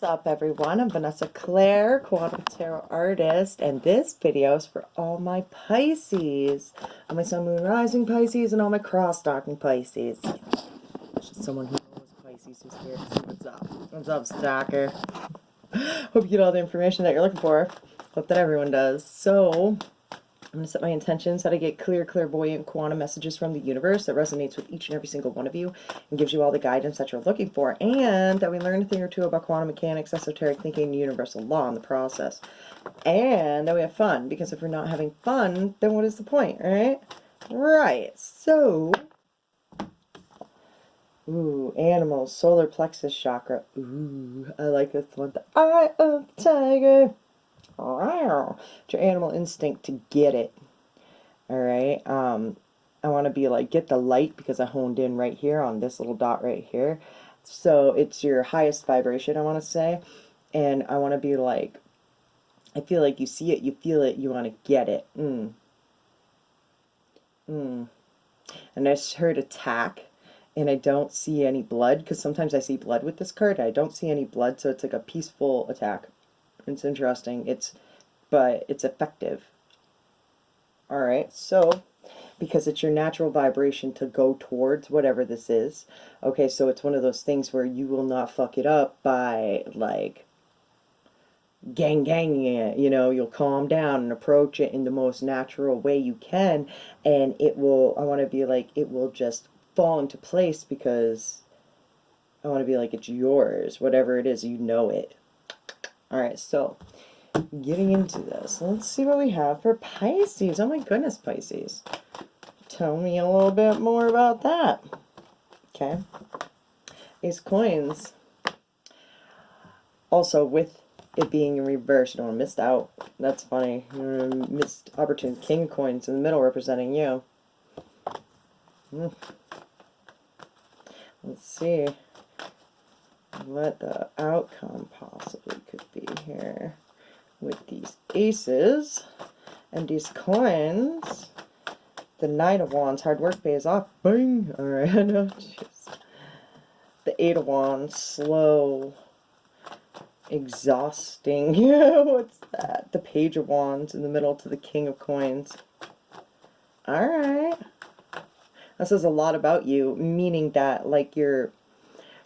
What's up, everyone? I'm Vanessa Claire, Quantum Tarot Artist, and this video is for all my Pisces, all my Sun, Moon, Rising Pisces, and all my cross-stalking Pisces. There's just someone who knows Pisces who's here to see what's up. What's up, stalker? Hope you get all the information that you're looking for. Hope that everyone does. So, I'm going to set my intentions that I get clear, clairvoyant quantum messages from the universe that resonates with each and every single one of you and gives you all the guidance that you're looking for, and that we learn a thing or two about quantum mechanics, esoteric thinking, and universal law in the process. And that we have fun, because if we're not having fun, then what is the point, right? Right. So, ooh, animals, solar plexus chakra. Ooh, I like this one. The eye of the tiger. It's your animal instinct to get it. Alright, I want to be like, get the light, because I honed in right here on this little dot right here. So it's your highest vibration, I want to say. And I want to be like, I feel like you see it, you feel it, you want to get it. And I just heard attack, and I don't see any blood, because sometimes I see blood with this card. I don't see any blood, so it's like a peaceful attack. It's interesting. But it's effective. Alright, so, because it's your natural vibration to go towards whatever this is. Okay, so it's one of those things where you will not fuck it up by, like, ganging it. You know, you'll calm down and approach it in the most natural way you can, and it will, I want to be like, it will just fall into place, because I want to be like, it's yours. Whatever it is, you know it. Alright, so getting into this, let's see what we have for Pisces. Oh my goodness, Pisces. Tell me a little bit more about that. Okay. Ace coins. Also, with it being in reverse, you don't missed out. That's funny. Missed opportunity. King of coins in the middle representing you. Let's see what the outcome possibly could be here with these aces and these coins. The Knight of Wands, hard work pays off. Bang! Alright, no, jeez. The Eight of Wands, slow, exhausting. What's that? The Page of Wands in the middle to the King of Coins. Alright. That says a lot about you, meaning that, like, you're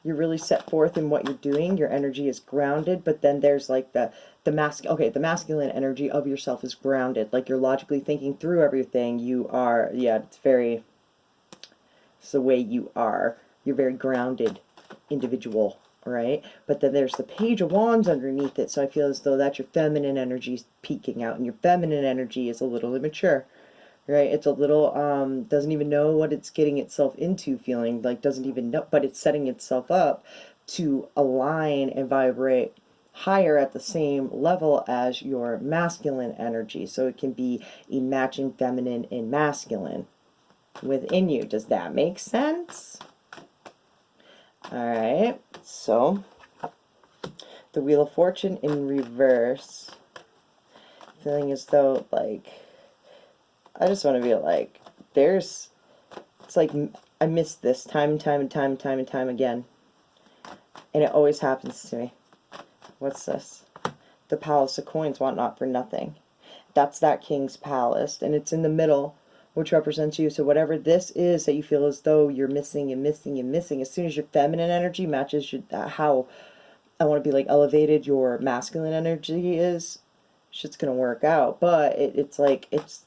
really set forth in what you're doing. Your energy is grounded, but then there's like the masculine energy of yourself is grounded. Like, you're logically thinking through everything. You are, yeah, it's the way you are. You're very grounded individual, right? But then there's the Page of Wands underneath it, so I feel as though that's your feminine energy peeking out, and your feminine energy is a little immature. Right, it's a little, doesn't even know what it's getting itself into, feeling like doesn't even know, but it's setting itself up to align and vibrate higher at the same level as your masculine energy. So it can be a matching feminine and masculine within you. Does that make sense? Alright, so the Wheel of Fortune in reverse. Feeling as though, like, I just want to be like, it's like, I miss this time and time and time and time and time again. And it always happens to me. What's this? The Palace of Coins, want not for nothing. That's that King's Palace, and it's in the middle, which represents you. So whatever this is that you feel as though you're missing and missing and missing, as soon as your feminine energy matches how, I want to be like, elevated your masculine energy is, shit's gonna work out. But it's like, it's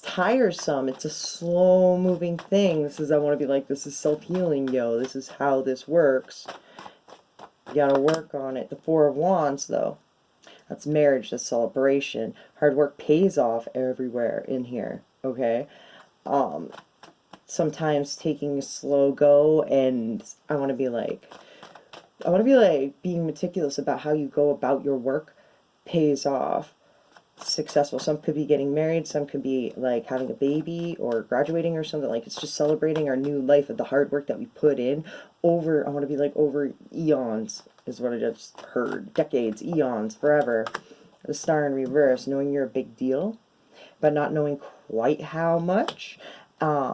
tiresome. It's a slow moving thing. I want to be like, this is self-healing, yo. This is how this works. You gotta work on it. The Four of Wands, though. That's marriage, that's celebration. Hard work pays off everywhere in here, okay? Sometimes taking a slow go, and I want to be like, being meticulous about how you go about your work pays off. Successful. Some could be getting married, some could be like having a baby or graduating or something. Like, it's just celebrating our new life of the hard work that we put in over, I want to be like, over eons is what I just heard. Decades, eons, forever. The Star in reverse, knowing you're a big deal, but not knowing quite how much. I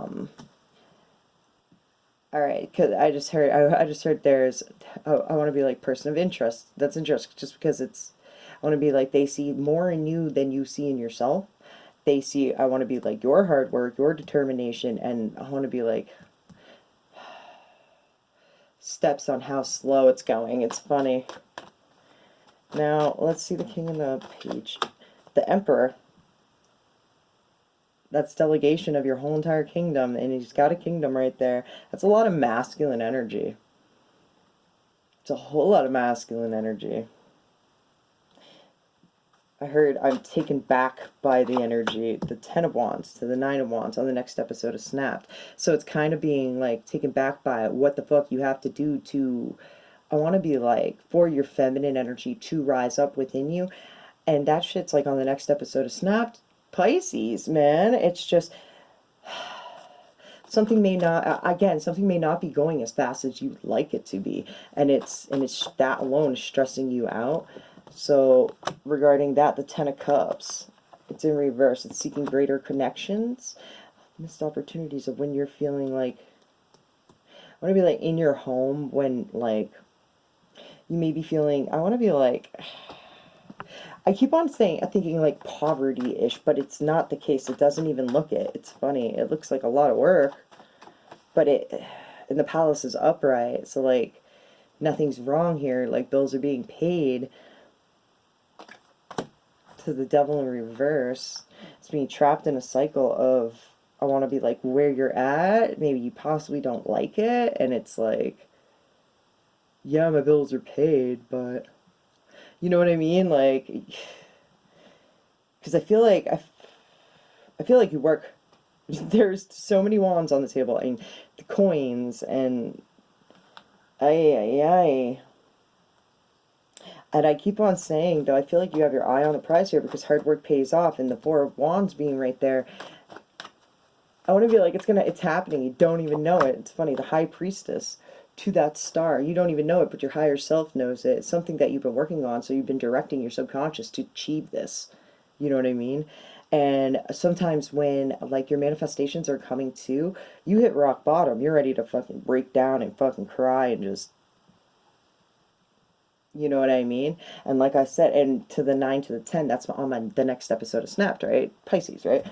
All right, because I just heard there's, I want to be like person of interest. That's interest just because it's, I want to be like they see more in you than you see in yourself. They see, I want to be like your hard work, your determination, and I want to be like steps on how slow it's going. It's funny. Now, let's see the king in the page. The emperor. That's delegation of your whole entire kingdom, and he's got a kingdom right there. That's a lot of masculine energy. It's a whole lot of masculine energy. I heard I'm taken back by the energy, the Ten of Wands to the Nine of Wands on the next episode of Snapped. So it's kind of being like taken back by it. What the fuck you have to do to, I want to be like, for your feminine energy to rise up within you. And that shit's like on the next episode of Snapped. Pisces, man. It's just, something may not, again, something may not be going as fast as you'd like it to be. And it's that alone is stressing you out. So regarding that, the Ten of Cups, it's in reverse. It's seeking greater connections, missed opportunities of when you're feeling like, I want to be like in your home when like you may be feeling, I want to be like, I keep on saying, thinking like poverty-ish, but it's not the case. It doesn't even look it. It's funny. It looks like a lot of work, but and the palace is upright, so like nothing's wrong here. Like bills are being paid. To the devil in reverse, it's being trapped in a cycle of, I want to be like where you're at. Maybe you possibly don't like it, and it's like, yeah, my bills are paid, but you know what I mean? Like, because I feel like I feel like you work. There's so many wands on the table, and the coins, and ay. And I keep on saying, though, I feel like you have your eye on the prize here because hard work pays off, and the Four of Wands being right there, I want to be like, it's happening. You don't even know it. It's funny. The High Priestess to that star. You don't even know it, but your higher self knows it. It's something that you've been working on, so you've been directing your subconscious to achieve this. You know what I mean? And sometimes when, like, your manifestations are coming to, you hit rock bottom. You're ready to fucking break down and fucking cry and just, you know what I mean? And like I said, and to the 9 to the 10, that's on the next episode of Snapped, right? Pisces, right?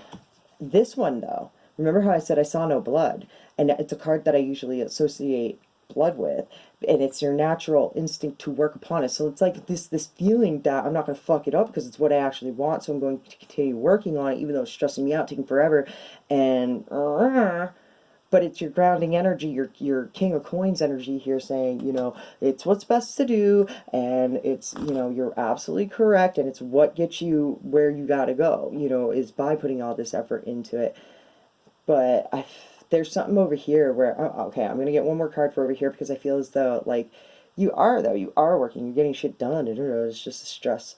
This one, though, remember how I said I saw no blood? And it's a card that I usually associate blood with, and it's your natural instinct to work upon it. So it's like this feeling that I'm not going to fuck it up because it's what I actually want, so I'm going to continue working on it, even though it's stressing me out, taking forever, and but it's your grounding energy, your King of Coins energy here saying, you know, it's what's best to do, and it's, you know, you're absolutely correct, and it's what gets you where you gotta go, you know, is by putting all this effort into it. But there's something over here where, okay, I'm gonna get one more card for over here because I feel as though, like, you are working, you're getting shit done, I don't know, it's just a stress,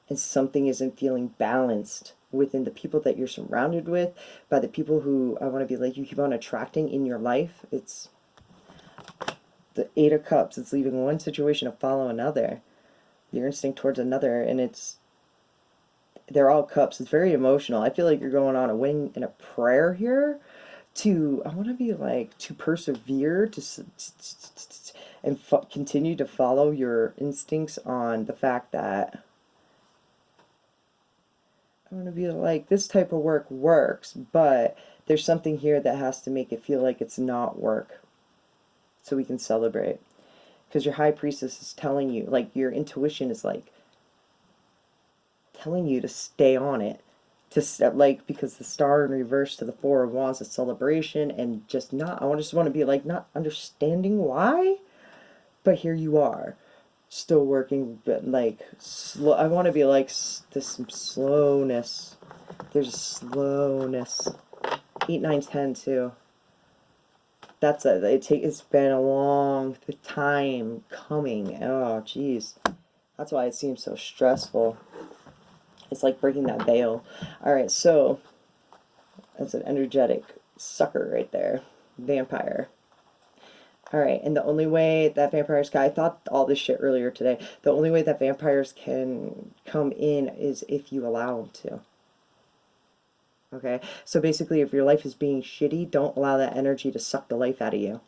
and something isn't feeling balanced within the people that you're surrounded with, by the people who I want to be like you keep on attracting in your life. It's the Eight of Cups. It's leaving one situation to follow another. Your instinct towards another, and they're all cups. It's very emotional. I feel like you're going on a wing in a prayer here to, I want to be like, to persevere, and continue to follow your instincts on the fact that I want to be like, this type of work works, but there's something here that has to make it feel like it's not work so we can celebrate. Because your High Priestess is telling you, like, your intuition is like telling you to stay on it. Like, because the star in reverse to the Four of Wands is celebration, and just not, I just want to be like, not understanding why, but here you are. Still working, but like slow. I want to be like this slowness. There's a slowness. 8, 9, 10 too. It's been a long time coming. Oh jeez, that's why it seems so stressful. It's like breaking that veil. All right, so that's an energetic sucker right there, vampire. All right, and the only way that vampires I thought all this shit earlier today, the only way that vampires can come in is if you allow them to. Okay? So basically, if your life is being shitty, don't allow that energy to suck the life out of you.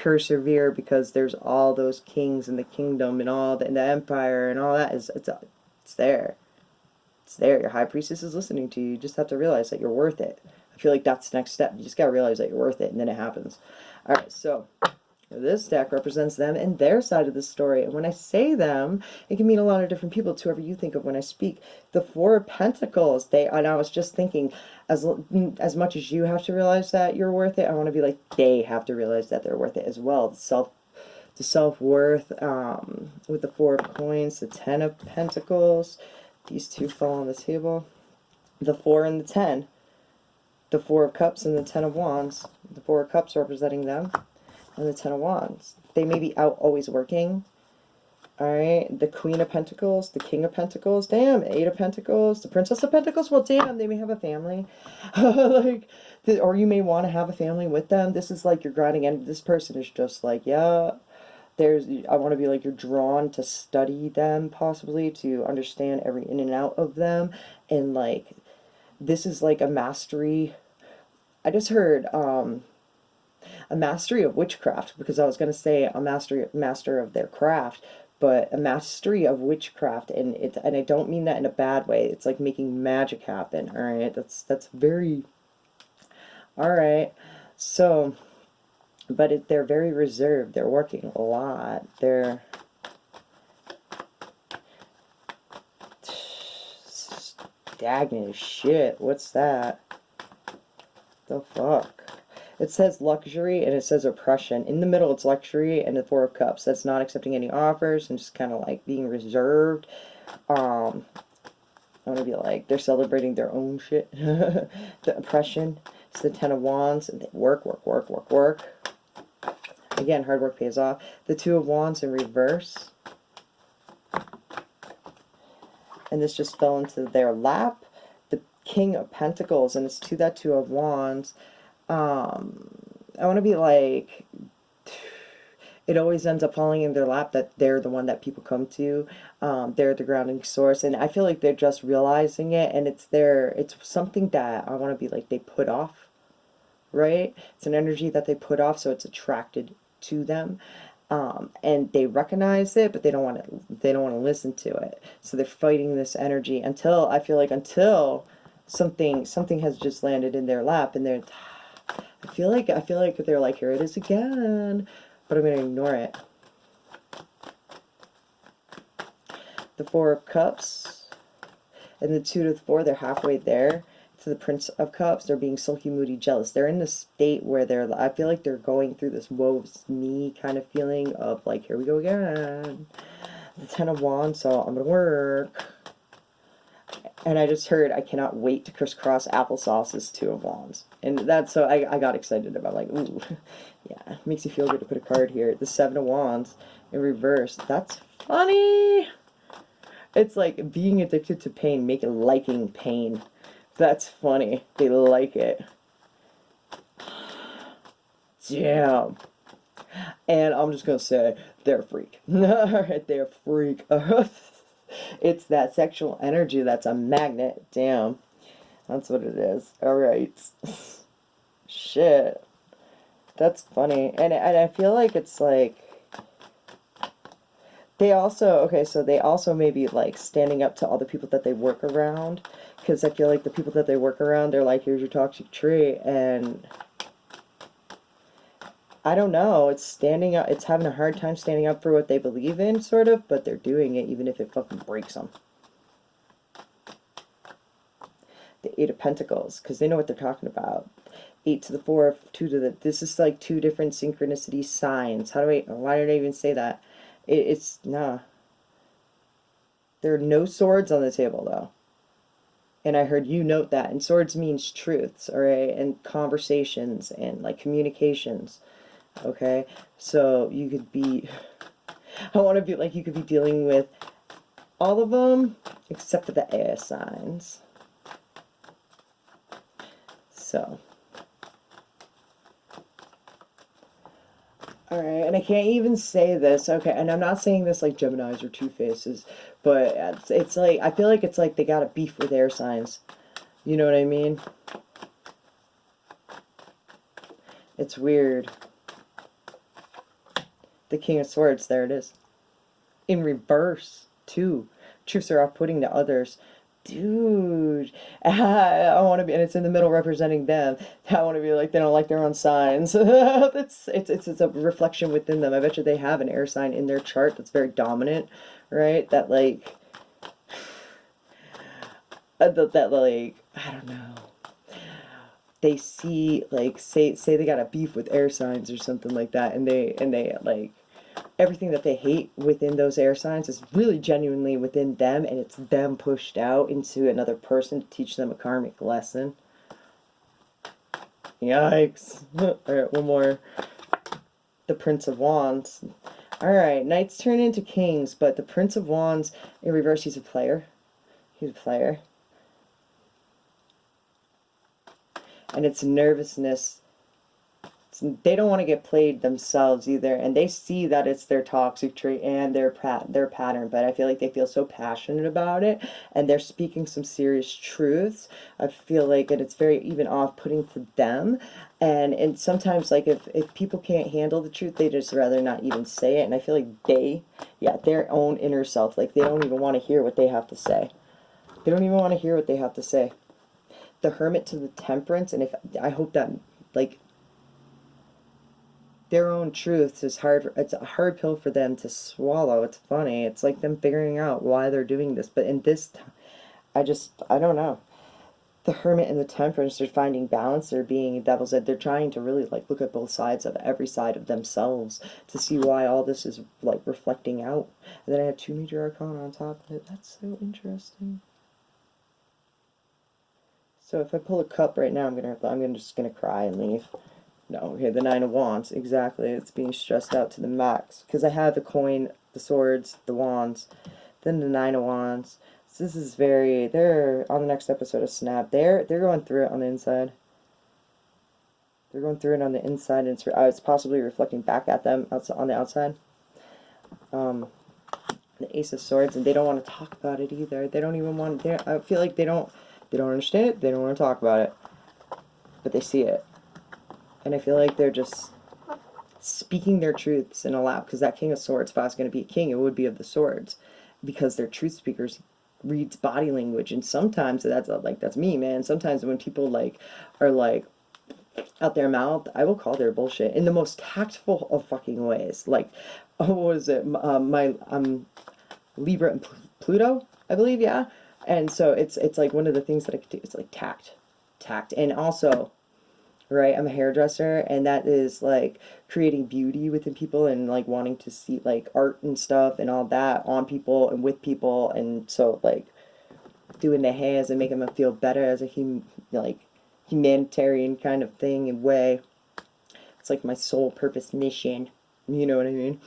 persevere because there's all those kings in the kingdom and all the, and the empire and all that is, it's there. It's there. Your high priestess is listening to you. You just have to realize that you're worth it. I feel like that's the next step. You just got to realize that you're worth it, and then it happens. All right, so this deck represents them and their side of the story. And when I say them, it can mean a lot of different people, to whoever you think of when I speak. The Four of Pentacles, and I was just thinking, as much as you have to realize that you're worth it, I want to be like, they have to realize that they're worth it as well. The self-worth, with the Four of Coins, the Ten of Pentacles. These two fall on the table. The 4 and the 10. The Four of Cups and the Ten of Wands. The Four of Cups representing them. And the Ten of Wands. They may be out always working. Alright. The Queen of Pentacles. The King of Pentacles. Damn. 8 of Pentacles. The Princess of Pentacles. Well, damn. They may have a family. Like, or you may want to have a family with them. This is like you're grinding. And this person is just like, yeah. I want to be like, you're drawn to study them, possibly, to understand every in and out of them. And like, this is like a mastery. I just heard, a mastery of witchcraft, because I was going to say a master of their craft, but a mastery of witchcraft, and I don't mean that in a bad way. It's like making magic happen. All right, that's very, all right. So, but they're very reserved. They're working a lot. They're stagnant as shit. What's that? The fuck? It says luxury and it says oppression. In the middle, it's luxury and the Four of Cups. That's not accepting any offers and just kind of like being reserved. I want to be like, they're celebrating their own shit. The oppression. It's the Ten of Wands, and they work. Again, hard work pays off. The Two of Wands in reverse. And this just fell into their lap. The King of Pentacles, and it's to that Two of Wands. I want to be like, it always ends up falling in their lap that they're the one that people come to. They're the grounding source. And I feel like they're just realizing it, and it's something that I want to be like, they put off, right? It's an energy that they put off, so it's attracted to them. And they recognize it, but they don't want to listen to it. So they're fighting this energy until, I feel like, until something has just landed in their lap, and I feel like they're like, here it is again, but I'm going to ignore it. The Four of Cups and the 2 to the 4, they're halfway there to the Prince of Cups. They're being sulky, moody, jealous. They're in this state where I feel like they're going through this woe is me kind of feeling of like, here we go again. The Ten of Wands, so I'm going to work. And I just heard, I cannot wait to crisscross applesauce's Two of Wands. And that's, so I got excited about, like, ooh, yeah, makes you feel good to put a card here. The Seven of Wands in reverse. That's funny. It's like being addicted to pain, liking pain. That's funny. They like it. Damn. And I'm just going to say, they're a freak. Alright, they're a freak. It's that sexual energy that's a magnet. Damn. That's what it is. Alright. Shit. That's funny. And I feel like it's like, they also may be like standing up to all the people that they work around. Because I feel like the people that they work around, they're like, here's your toxic trait. And I don't know, it's standing up, it's having a hard time standing up for what they believe in, sort of, but they're doing it even if it fucking breaks them. The Eight of Pentacles, because they know what they're talking about. 8 to the 4, 2 to the, this is like 2 different synchronicity signs. Why did I even say that? Nah. There are no swords on the table, though. And I heard you note that. And swords means truths, alright? And conversations and like communications. Okay? So you could be, I want to be like, you could be dealing with all of them except for the air signs. So. Alright, and I can't even say this, okay, and I'm not saying this like Geminis or Two-Faces, but it's like, I feel like it's like they got a beef with air signs. You know what I mean? It's weird. The King of Swords, there it is. In reverse, too. Truths are off-putting to others. Dude, I want to be, and it's in the middle representing them. I want to be like, they don't like their own signs. It's a reflection within them. I bet you they have an air sign in their chart that's very dominant, right? That like, that like, I don't know. They see like, say they got a beef with air signs or something like that, and they like, everything that they hate within those air signs is really genuinely within them, and it's them pushed out into another person to teach them a karmic lesson. Yikes. Alright, one more. The Prince of Wands. Alright, knights turn into kings, but the Prince of Wands, in reverse, he's a player. He's a player. And it's nervousness. They don't want to get played themselves either, and they see that it's their toxic trait and their pattern, but I feel like they feel so passionate about it, and they're speaking some serious truths. I feel like, and it's very even off-putting to them, and sometimes, like, if people can't handle the truth, they just rather not even say it, and I feel like their own inner self, like, they don't even want to hear what they have to say. They don't even want to hear what they have to say. The Hermit to the Temperance, and I hope that, like, their own truths is hard. It's a hard pill for them to swallow. It's funny. It's like them figuring out why they're doing this. But in this time, I don't know. The Hermit and the Temperance, they're finding balance. They're being devil's ed. They're trying to really like look at both sides of every side of themselves to see why all this is like reflecting out. And then I have 2 major arcana on top of it. That's so interesting. So if I pull a cup right now, I'm just gonna cry and leave. No, okay, the 9 of Wands, exactly. It's being stressed out to the max. Because I have the coin, the swords, the wands, then the 9 of Wands. So this is they're on the next episode of Snap. They're going through it on the inside. They're going through it on the inside, and it's possibly reflecting back at them on the outside. The Ace of Swords, and they don't want to talk about it either. They don't even want, I feel like they don't understand it, they don't want to talk about it. But they see it. And I feel like they're just speaking their truths in a loud, because that King of Swords, if I was going to be a king, it would be of the swords, because they're truth speakers, reads body language, and sometimes that's me, man. Sometimes when people like are like out their mouth, I will call their bullshit in the most tactful of fucking ways. Like, what was it? My Libra and Pluto, I believe, yeah. And so it's like one of the things that I could do. It's like tact, and also, right, I'm a hairdresser, and that is like creating beauty within people and like wanting to see like art and stuff and all that on people and with people, and so like doing the hairs and making them feel better as a humanitarian kind of thing and way. It's like my sole purpose mission. You know what I mean?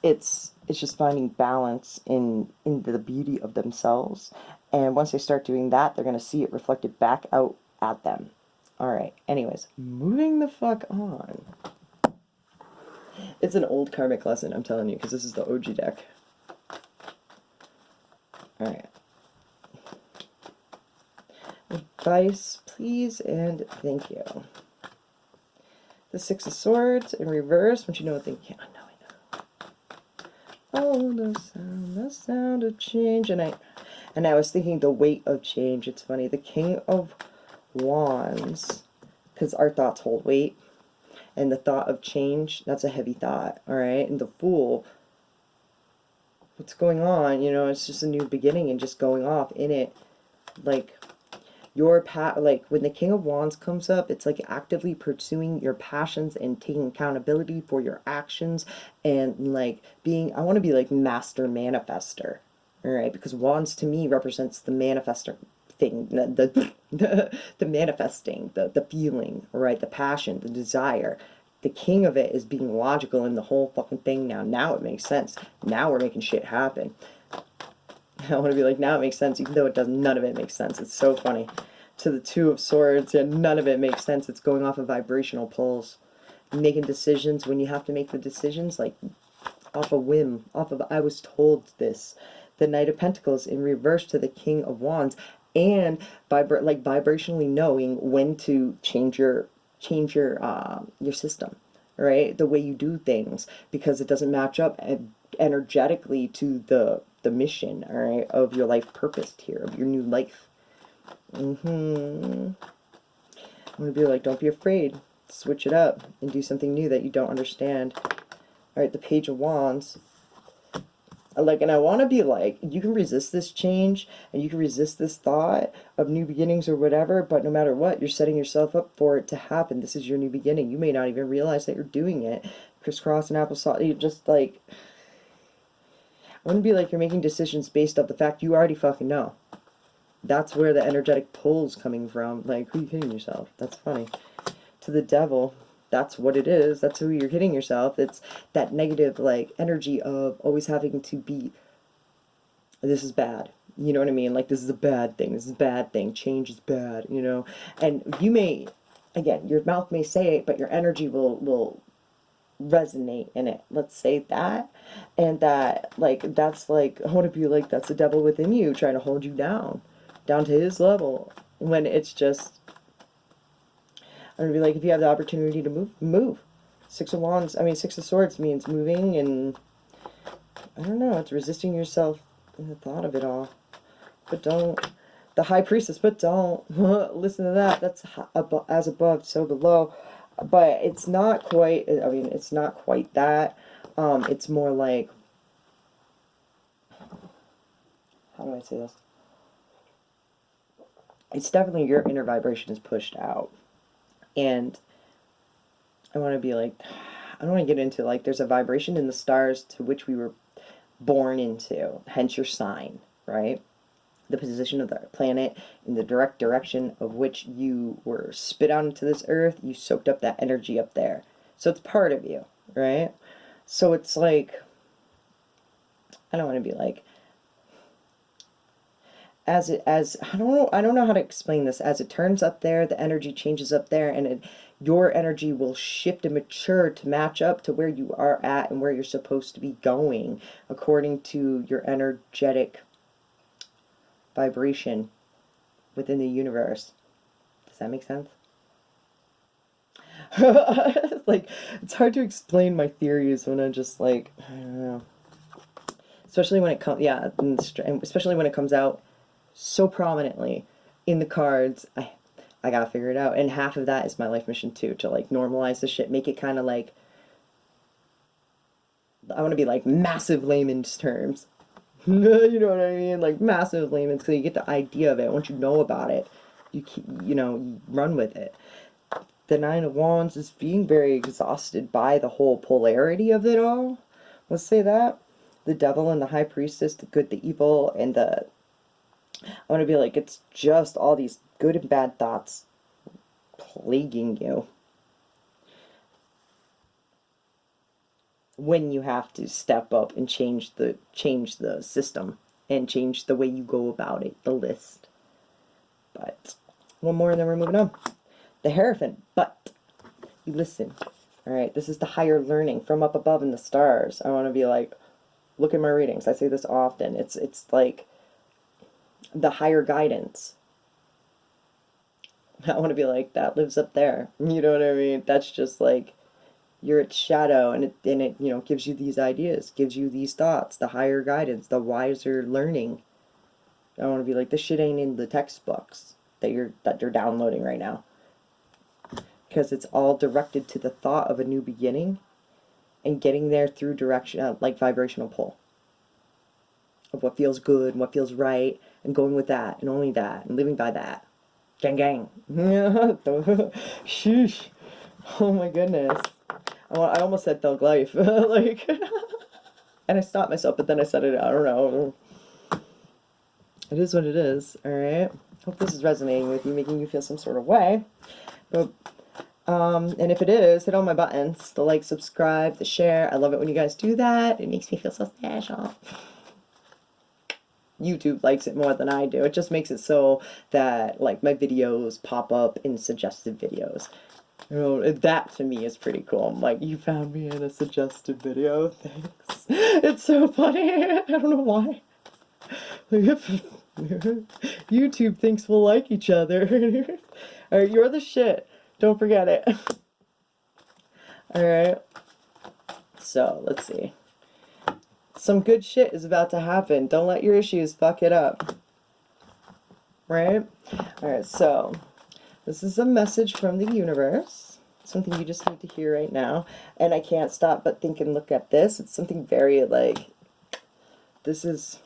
It's just finding balance in the beauty of themselves, and once they start doing that, they're gonna see it reflected back out at them. Alright, anyways, moving the fuck on. It's an old karmic lesson, I'm telling you, because this is the OG deck. Alright. Advice, please, and thank you. The 6 of Swords in reverse, once you know what they can. I know. Oh, the sound of change. And I was thinking the weight of change. It's funny. The King of Wands, because our thoughts hold weight, and the thought of change, that's a heavy thought, all right? And the Fool, what's going on? You know, it's just a new beginning and just going off in it. Like, like when the King of Wands comes up, it's like actively pursuing your passions and taking accountability for your actions, and like I want to be like master manifester, all right? Because Wands to me represents the manifester thing, the manifesting, the feeling, right? The passion, the desire. The king of it is being logical in the whole fucking thing now. Now it makes sense. Now we're making shit happen. I want to be like, now it makes sense, even though it doesn't. None of it makes sense. It's so funny. To the 2 of Swords, and none of it makes sense. It's going off of vibrational pulls. Making decisions when you have to make the decisions, like, off a whim, off of, I was told this. The Knight of Pentacles in reverse to the King of Wands, and vibrationally knowing when to change your system, right? The way you do things, because it doesn't match up energetically to the mission, all right, of your life purpose here, of your new life. I'm gonna be like, don't be afraid. Switch it up and do something new that you don't understand. All right, the Page of Wands. Like, and I want to be like, you can resist this change and you can resist this thought of new beginnings or whatever, but no matter what, you're setting yourself up for it to happen. This is your new beginning. You may not even realize that you're doing it. Crisscross and applesauce. You just like, I want to be like, you're making decisions based off the fact you already fucking know. That's where the energetic pull's coming from. Like, who are you kidding yourself? That's funny. To the Devil. That's what it is. That's who you're hitting yourself. It's that negative, like, energy of always having to be, this is bad. You know what I mean? Like, this is a bad thing. This is a bad thing. Change is bad, you know? And you may, again, your mouth may say it, but your energy will resonate in it. Let's say that. And that, like, that's like, I want to be like, that's the devil within you trying to hold you down to his level. When it's just, I'm gonna be like, if you have the opportunity to move, move. Six of Swords means moving, and I don't know, it's resisting yourself in the thought of it all. But don't. The High Priestess, but don't. Listen to that. That's as above, so below. But it's not quite, I mean, it's not quite that. It's more like, how do I say this? It's definitely your inner vibration is pushed out. And I want to be like, I don't want to get into, like, there's a vibration in the stars to which we were born into, hence your sign, right? The position of the planet in the direct direction of which you were spit out into this earth, you soaked up that energy up there. So it's part of you, right? So it's like, I don't want to be like, I don't know how to explain this. As it turns up there, the energy changes up there, and your energy will shift and mature to match up to where you are at and where you're supposed to be going according to your energetic vibration within the universe. Does that make sense? Like, it's hard to explain my theories when I'm just like, I don't know. Especially when it comes, yeah, especially when it comes out so prominently in the cards. I gotta figure it out. And half of that is my life mission too, to like normalize the shit, make it kind of like, I want to be like massive layman's terms. You know what I mean? Like massive layman's, because you get the idea of it. Once you know about it, you run with it. The Nine of Wands is being very exhausted by the whole polarity of it all. Let's say that. The Devil and the High Priestess, the good, the evil, and the, I want to be like, it's just all these good and bad thoughts plaguing you. When you have to step up and change the system and change the way you go about it, the list. But one more and then we're moving on. The Hierophant, but you listen. All right, this is the higher learning from up above in the stars. I want to be like, look at my readings. I say this often. It's like the higher guidance. I want to be like, that lives up there. You know what I mean? That's just like, you're its shadow, and it you know, gives you these ideas, gives you these thoughts, the higher guidance, the wiser learning. I want to be like, this shit ain't in the textbooks that you're downloading right now, because it's all directed to the thought of a new beginning and getting there through direction, like vibrational pull of what feels good and what feels right, and going with that and only that and living by that. Gang gang. Sheesh. Oh my goodness. I almost said thug life. Like, and I stopped myself, but then I said it, I don't know. It is what it is, alright? Hope this is resonating with you, making you feel some sort of way. But, and if it is, hit all my buttons. The like, subscribe, the share. I love it when you guys do that. It makes me feel so special. YouTube likes it more than I do. It just makes it so that, like, my videos pop up in suggested videos. You know, that to me is pretty cool. I'm like, you found me in a suggested video, thanks. It's so funny. I don't know why. YouTube thinks we'll like each other. Alright, you're the shit. Don't forget it. Alright? So, let's see. Some good shit is about to happen. Don't let your issues fuck it up. Right? Alright, so this is a message from the universe. Something you just need to hear right now. And I can't stop but think and look at this. It's something very, like, this is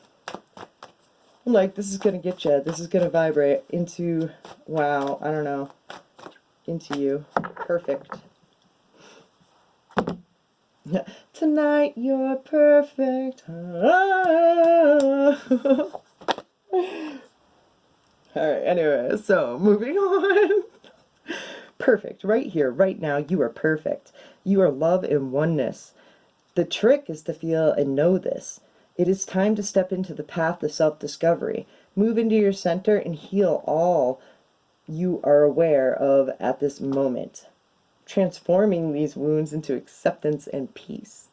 gonna get you. This is gonna vibrate into, wow, I don't know, into you. Perfect. Tonight you're perfect. Alright, anyway, so moving on. Perfect. Right here, right now, you are perfect. You are love and oneness. The trick is to feel and know this. It is time to step into the path of self-discovery. Move into your center and heal all you are aware of at this moment, transforming these wounds into acceptance and peace.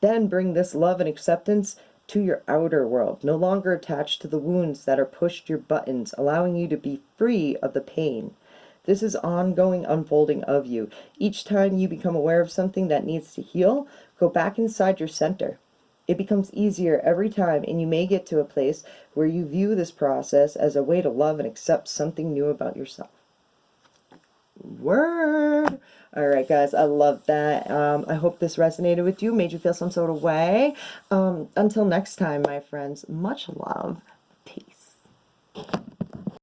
Then bring this love and acceptance to your outer world, no longer attached to the wounds that are pushed your buttons, allowing you to be free of the pain. This is ongoing unfolding of you. Each time you become aware of something that needs to heal, go back inside your center. It becomes easier every time, and you may get to a place where you view this process as a way to love and accept something new about yourself. Word! Alright guys, I love that. I hope this resonated with you, made you feel some sort of way. Until next time, my friends, much love. Peace.